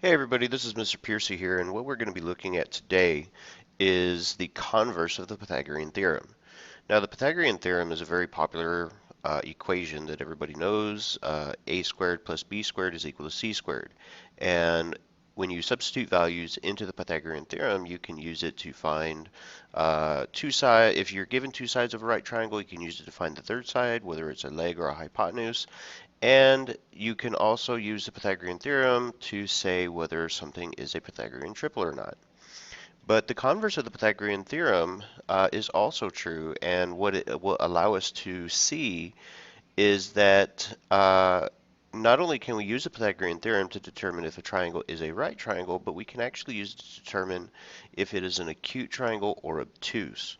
Hey everybody, this is Mr. Piercy here, and what we're going to be looking at today is the converse of the Pythagorean theorem. Now, the Pythagorean theorem is a very popular equation that everybody knows. A squared plus b squared is equal to c squared. And when you substitute values into the Pythagorean theorem, you can use it to find two sides. If you're given two sides of a right triangle, you can use it to find the third side, whether it's a leg or a hypotenuse. And you can also use the Pythagorean theorem to say whether something is a Pythagorean triple or not. But the converse of the Pythagorean theorem is also true, and what it will allow us to see is that not only can we use the Pythagorean theorem to determine if a triangle is a right triangle, but we can actually use it to determine if it is an acute triangle or obtuse.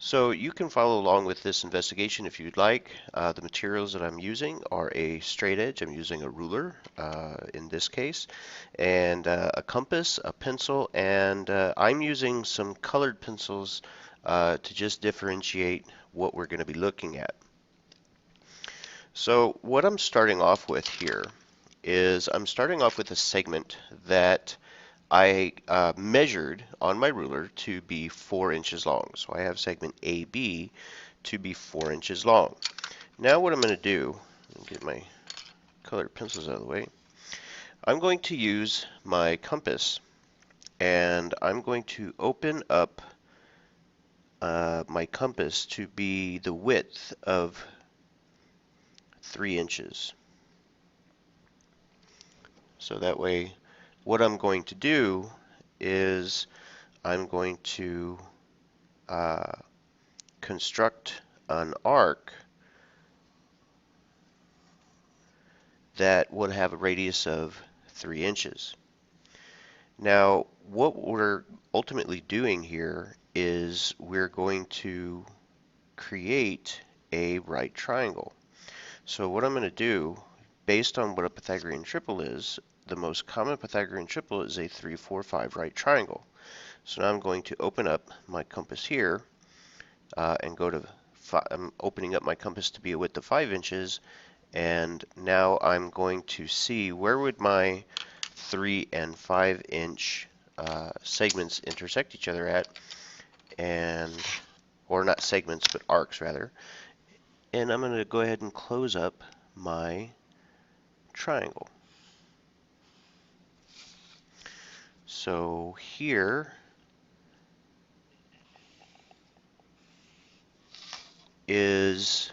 So you can follow along with this investigation if you'd like. The materials that I'm using are a straight edge. I'm using a ruler in this case, and a compass, a pencil, and I'm using some colored pencils to just differentiate what we're going to be looking at. So what I'm starting off with here is I'm starting off with a segment that I measured on my ruler to be 4 inches long. So I have segment AB to be 4 inches long. Now what I'm going to do, get my colored pencils out of the way, I'm going to use my compass and I'm going to open up my compass to be the width of 3 inches. So that way what I'm going to do is I'm going to construct an arc that would have a radius of 3 inches. Now, what we're ultimately doing here is we're going to create a right triangle. So what I'm going to do, based on what a Pythagorean triple is, the most common Pythagorean triple is a 3, 4, 5 right triangle. So now I'm going to open up my compass here and go to, I'm opening up my compass to be a width of 5 inches, and now I'm going to see where would my 3 and 5 inch segments intersect each other at, and or not segments but arcs rather, and I'm going to go ahead and close up my triangle. So here is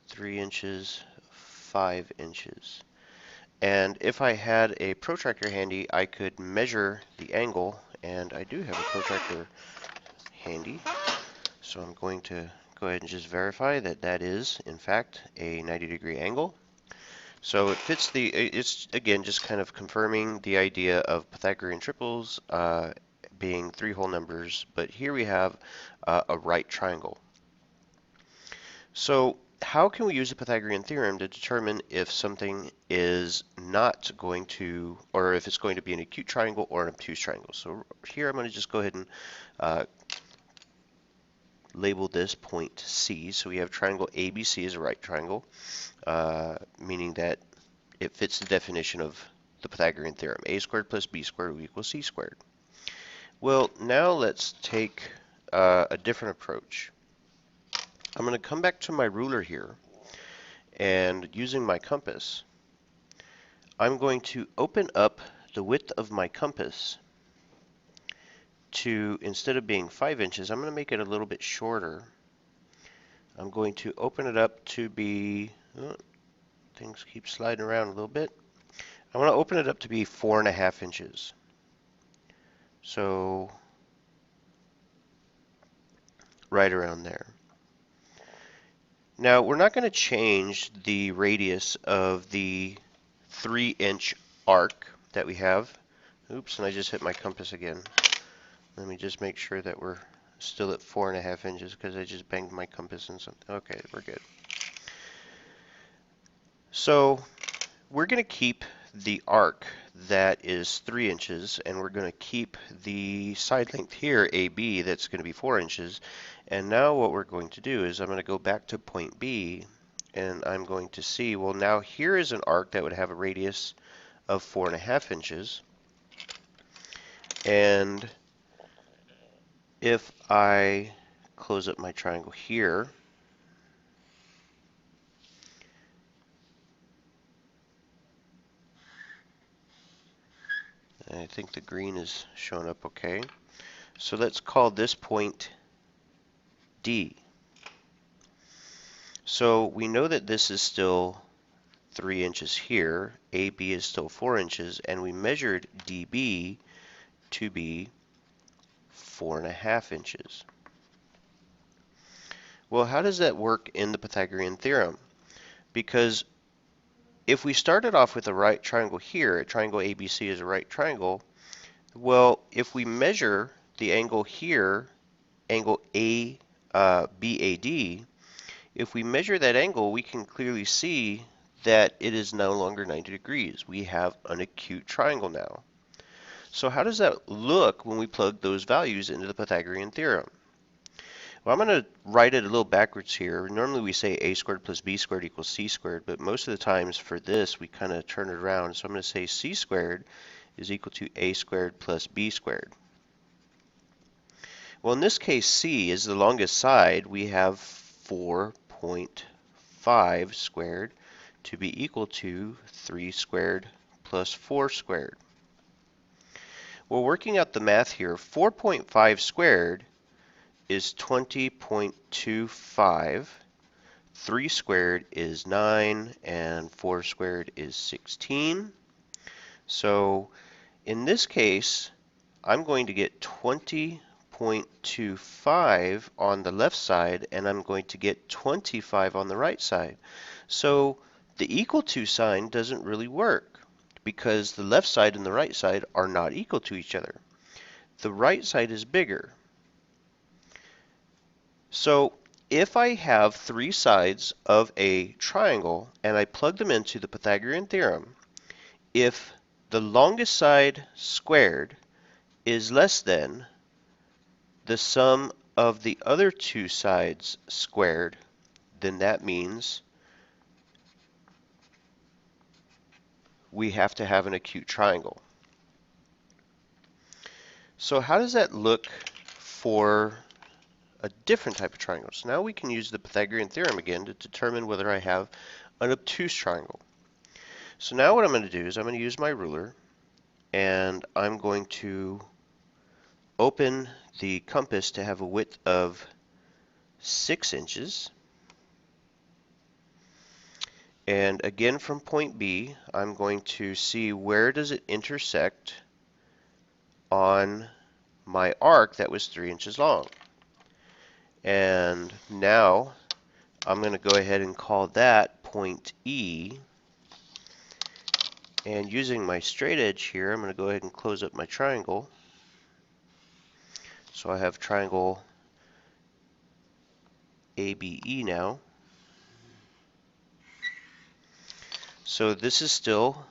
3 inches, 5 inches. And if I had a protractor handy, I could measure the angle, and I do have a protractor handy. So I'm going to go ahead and just verify that that is, in fact, a 90-degree angle. So it fits it's again just kind of confirming the idea of Pythagorean triples being three whole numbers, but here we have a right triangle. So how can we use the Pythagorean theorem to determine if something is not going to, or if it's going to be an acute triangle or an obtuse triangle? So here I'm going to just go ahead and label this point C. So we have triangle ABC as a right triangle, meaning that it fits the definition of the Pythagorean theorem. A squared plus b squared will equal c squared. Well, now let's take a different approach. I'm going to come back to my ruler here, and using my compass, I'm going to open up the width of my compass to, instead of being 5 inches, I'm going to make it a little bit shorter. I'm going to open it up to be, things keep sliding around a little bit. I want to open it up to be 4.5 inches. So right around there. Now we're not going to change the radius of the 3-inch arc that we have. Oops, and I just hit my compass again. Let me just make sure that we're still at 4.5 inches because I just banged my compass in something. Okay, we're good. So we're going to keep the arc that is 3 inches, and we're going to keep the side length here, AB, that's going to be 4 inches. And now what we're going to do is I'm going to go back to point B, and I'm going to see, well, now here is an arc that would have a radius of 4.5 inches. And if I close up my triangle here, I think the green is showing up okay. So let's call this point D. So we know that this is still 3 inches here, AB is still 4 inches, and we measured DB to be 4.5 inches. Well, how does that work in the Pythagorean theorem? Because if we started off with a right triangle here, a triangle ABC is a right triangle, well, if we measure the angle here, angle BAD, if we measure that angle, we can clearly see that it is no longer 90 degrees. We have an acute triangle now. So how does that look when we plug those values into the Pythagorean theorem? Well, I'm going to write it a little backwards here. Normally we say a squared plus b squared equals c squared, but most of the times for this we kind of turn it around. So I'm going to say c squared is equal to a squared plus b squared. Well, in this case, c is the longest side. We have 4.5 squared to be equal to 3 squared plus 4 squared. Well, working out the math here, 4.5 squared is 20.25. 3 squared is 9, and 4 squared is 16. So in this case, I'm going to get 20.25 on the left side, and I'm going to get 25 on the right side. So the equal to sign doesn't really work because the left side and the right side are not equal to each other. The right side is bigger. So if I have 3 sides of a triangle and I plug them into the Pythagorean theorem, if the longest side squared is less than the sum of the other 2 sides squared, then that means we have to have an acute triangle. So how does that look for a different type of triangle? So now we can use the Pythagorean theorem again to determine whether I have an obtuse triangle. So now what I'm going to do is I'm going to use my ruler, and I'm going to open the compass to have a width of 6 inches. And again from point B, I'm going to see where does it intersect on my arc that was 3 inches long. And now I'm going to go ahead and call that point E. And using my straight edge here, I'm going to go ahead and close up my triangle. So I have triangle ABE now. So this is still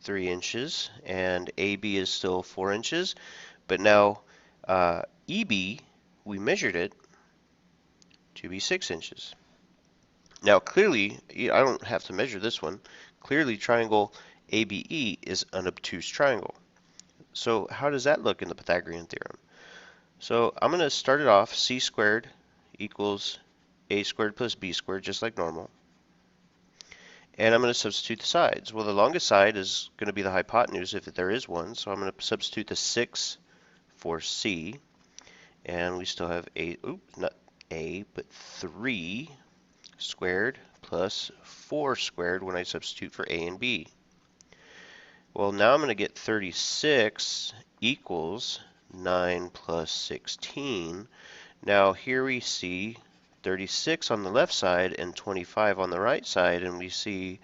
3 inches, and AB is still 4 inches. But now EB, we measured it to be 6 inches. Now clearly, I don't have to measure this one. Clearly, triangle ABE is an obtuse triangle. So how does that look in the Pythagorean theorem? So I'm going to start it off, c squared equals a squared plus b squared, just like normal. And I'm going to substitute the sides. Well, the longest side is going to be the hypotenuse if there is one, so I'm going to substitute the 6 for c. And we still have not a, but 3 squared plus 4 squared when I substitute for a and b. Well, now I'm going to get 36 equals 9 plus 16. Now here we see 36 on the left side and 25 on the right side, and we see,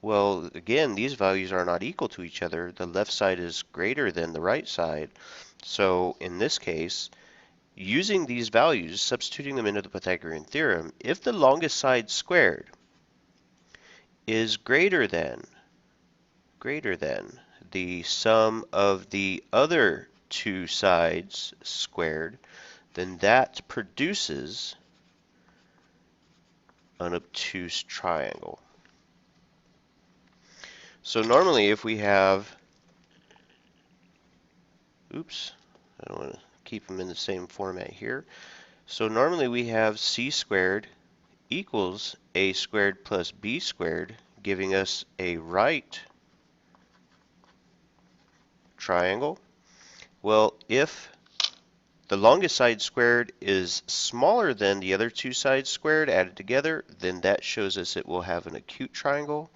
well, again, these values are not equal to each other. The left side is greater than the right side. So in this case, using these values, substituting them into the Pythagorean theorem, if the longest side squared is greater than the sum of the other 2 sides squared, then that produces an obtuse triangle. So normally if we have, oops, I don't want to keep them in the same format here. So normally we have c squared equals a squared plus b squared, giving us a right triangle. Well, if the longest side squared is smaller than the other two sides squared added together, then that shows us it will have an acute triangle.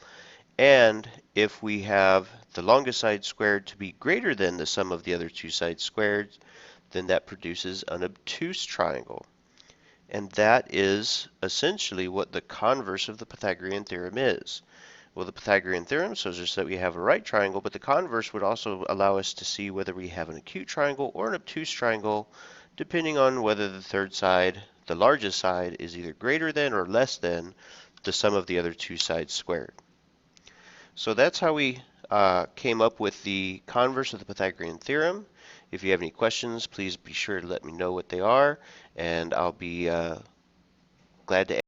And if we have the longest side squared to be greater than the sum of the other two sides squared, then that produces an obtuse triangle. And that is essentially what the converse of the Pythagorean theorem is. Well, the Pythagorean theorem shows us that we have a right triangle, but the converse would also allow us to see whether we have an acute triangle or an obtuse triangle, depending on whether the third side, the largest side, is either greater than or less than the sum of the other two sides squared. So that's how we came up with the converse of the Pythagorean theorem. If you have any questions, please be sure to let me know what they are, and I'll be glad to